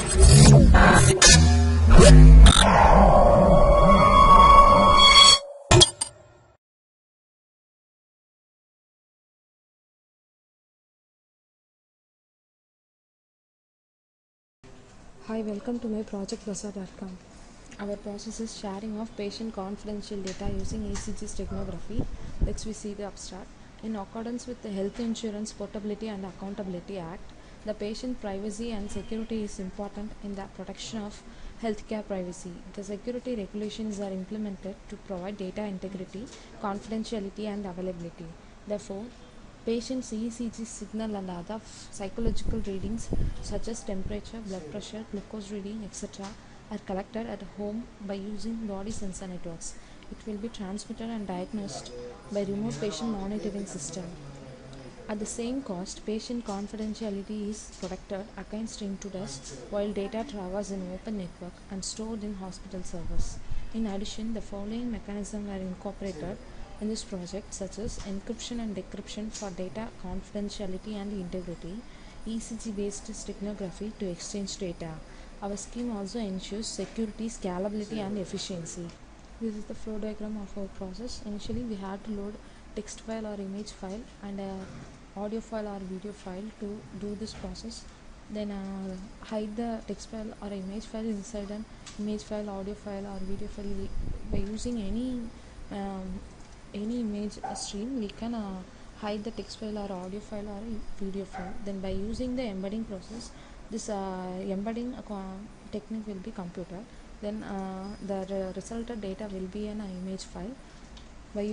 Hi, welcome to my project.com. Our process is sharing of patient confidential data using ECG steganography. Let's we see the abstract. In accordance with the Health Insurance Portability and Accountability Act, the patient privacy and security is important in the protection of healthcare privacy. The security regulations are implemented to provide data integrity, confidentiality, and availability. Therefore, patients' ECG signal and other psychological readings such as temperature, blood pressure, glucose reading, etc. are collected at home by using body sensor networks. It will be transmitted and diagnosed by remote patient monitoring system. At the same cost, patient confidentiality is protected against intruders while data travels in open network and stored in hospital servers. In addition, the following mechanisms are incorporated in this project, such as encryption and decryption for data confidentiality and integrity, ECG based steganography to exchange data. Our scheme also ensures security, scalability, and efficiency. This is the flow diagram of our process. Initially, we had to load text file or image file and audio file or video file to do this process. Then hide the text file or image file inside an image file, audio file, or video file. By using any image stream, we can hide the text file or audio file or video file. Then by using the embedding process, this embedding technique will be computed. Then the resulted data will be an image file. By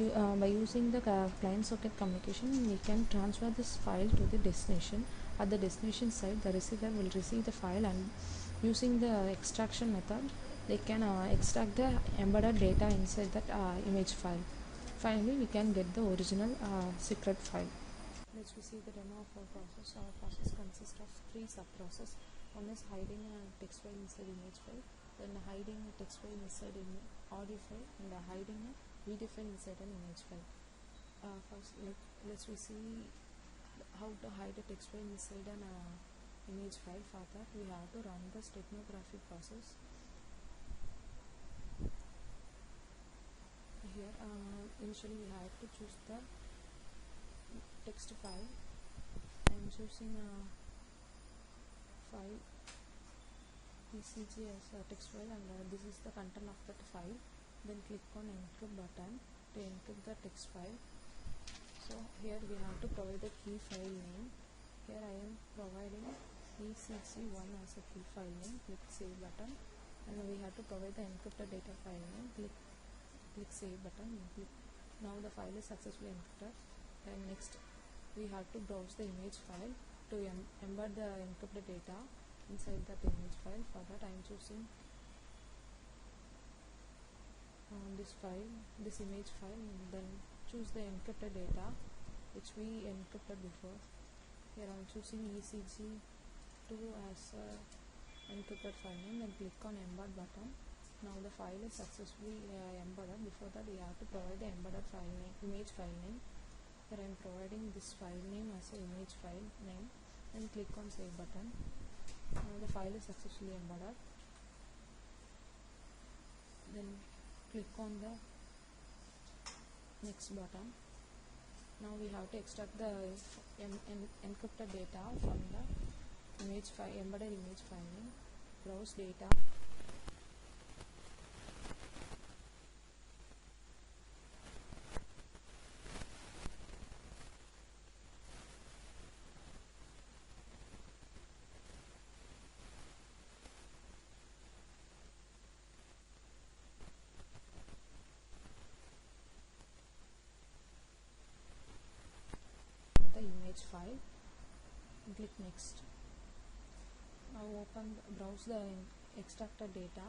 using the client socket communication, we can transfer this file to the destination. At the destination side, the receiver will receive the file, and using the extraction method, they can extract the embedded data inside that image file. Finally, we can get the original secret file. Let's see the demo of our process. Our process consists of three sub-processes. One is hiding a text file inside image file, then hiding a text file inside audio file, and hiding a video file inside an image file. First, let's see how to hide a text file inside an image file. For that, we have to run the steganography process. Here, initially we have to choose the text file. I am choosing a file ECG as a text file, and this is the content of that file. Then click on encrypt button to encrypt the text file. So here we have to provide the key file name. Here I am providing ECG1 as a key file name. Click save button, and we have to provide the encrypted data file name. Click save button. Now the file is successfully encrypted. And next we have to browse the image file to embed the encrypted data inside that image file. For that, I am choosing this image file, and then choose the encrypted data which we encrypted before. Here I am choosing ECG2 as a encrypted file name, then click on embed button. Now the file is successfully embedded. Before that, we have to provide the embedded file name, image file name. Here I am providing this file name as an image file name, and click on save button. Now the file is successfully embedded. Then click on the next button. Now we have to extract the encrypted data from the image file, embedded image file name. Browse data. The image file and click next. Now browse the extracted data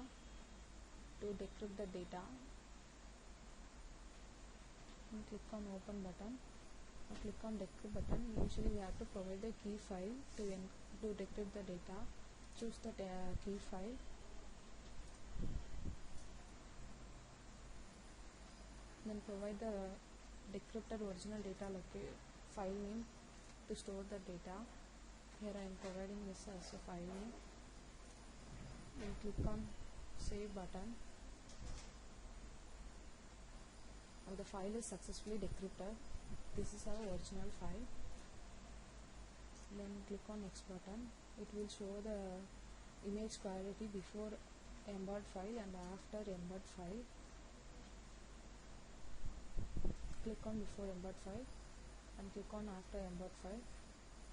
to decrypt the data, and click on open button. Now click on decrypt button. Initially we have to provide the key file to decrypt the data. Choose the key file. Then provide the decrypted original data file name to store the data. Here I am providing this as a file name. click on save button. Now the file is successfully decrypted. This is our original file. Then click on next button. It will show the image quality before embed file and after embed file. Click on before embed file and click on after embed file.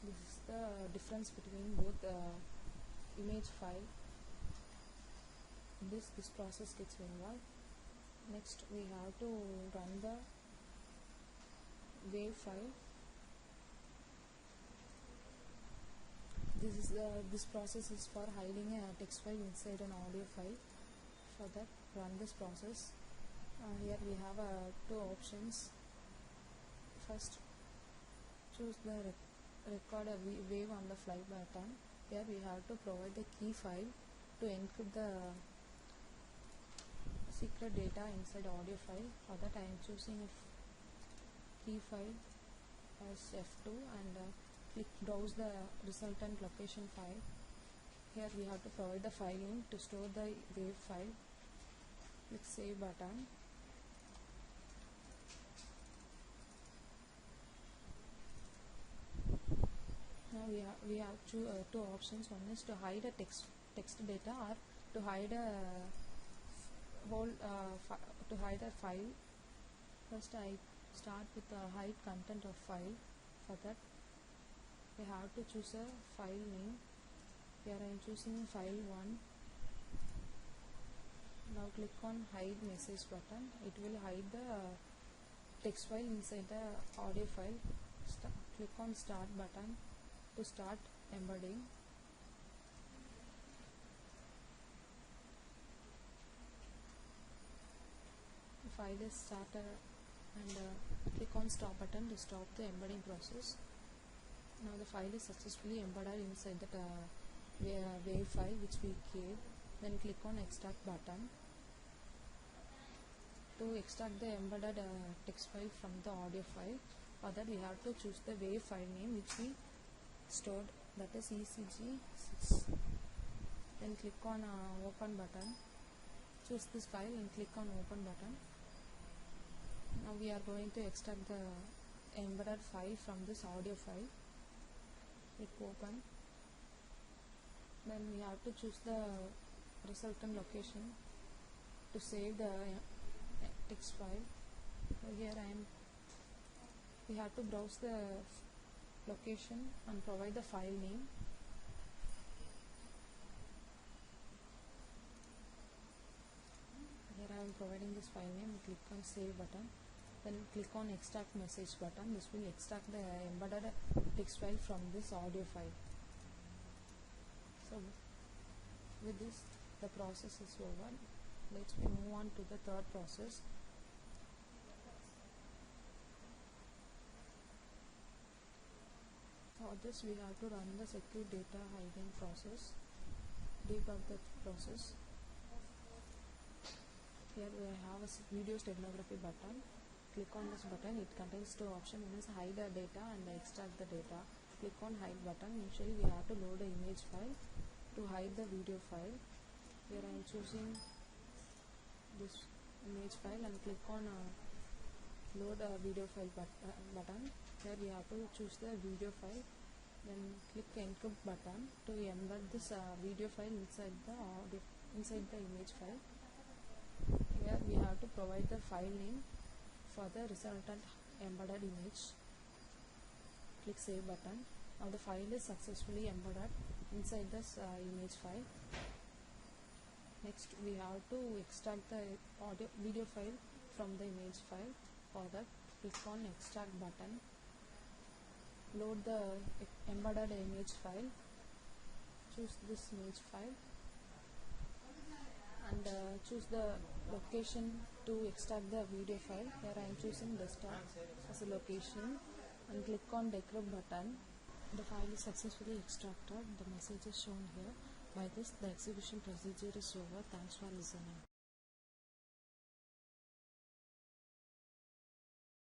This is the difference between both image file. This process gets involved. Next we have to run the wave file. This process is for hiding a text file inside an audio file. For that, run this process. Here we have two options. First, choose the record a wave on the fly button. Here we have to provide the key file to encrypt the secret data inside audio file. For that, I am choosing a key file as F2 and click browse the resultant location file. Here we have to provide the file name to store the wave file. Click save button. Now we have two options. One is to hide a text data or to hide a to hide a file. First I start with the hide content of file. For that we have to choose a file name. Here I am choosing file 1. Now click on hide message button. It will hide the text file inside the audio file. Click on start button to start embedding. The file is started and click on stop button to stop the embedding process. Now the file is successfully embedded inside the wave file which we gave. Then click on extract button to extract the embedded text file from the audio file. For that we have to choose the wave file name which we stored, that is ECG 6. Then click on open button. Choose this file and click on open button. Now we are going to extract the embedded file from this audio file. Click open. Then we have to choose the resultant location to save the text file. So here we have to browse the location and provide the file name. Here I am providing this file name. Click on save button. Then click on extract message button. This will extract the embedded text file from this audio file. So with this the process is over. Let's move on to the third process. For this we have to run the secure data hiding process, debug the process. Here we have a video steganography button. Click on this button. It contains two options. One is hide the data and extract the data. Click on hide button. Initially we have to load the image file to hide the video file. Here I am choosing this image file and click on load a video file button. Here we have to choose the video file. Then click encrypt button to embed this video file inside the image file. Here we have to provide the file name for the resultant embedded image. Click save button. Now the file is successfully embedded inside this image file. Next we have to extract the video file from the image file. For that click on extract button. Load the embedded image file. Choose this image file and choose the location to extract the video file. Here I am choosing desktop as a location and click on decrypt button. The file is successfully extracted. The message is shown here. By this the execution procedure is over. Thanks for listening.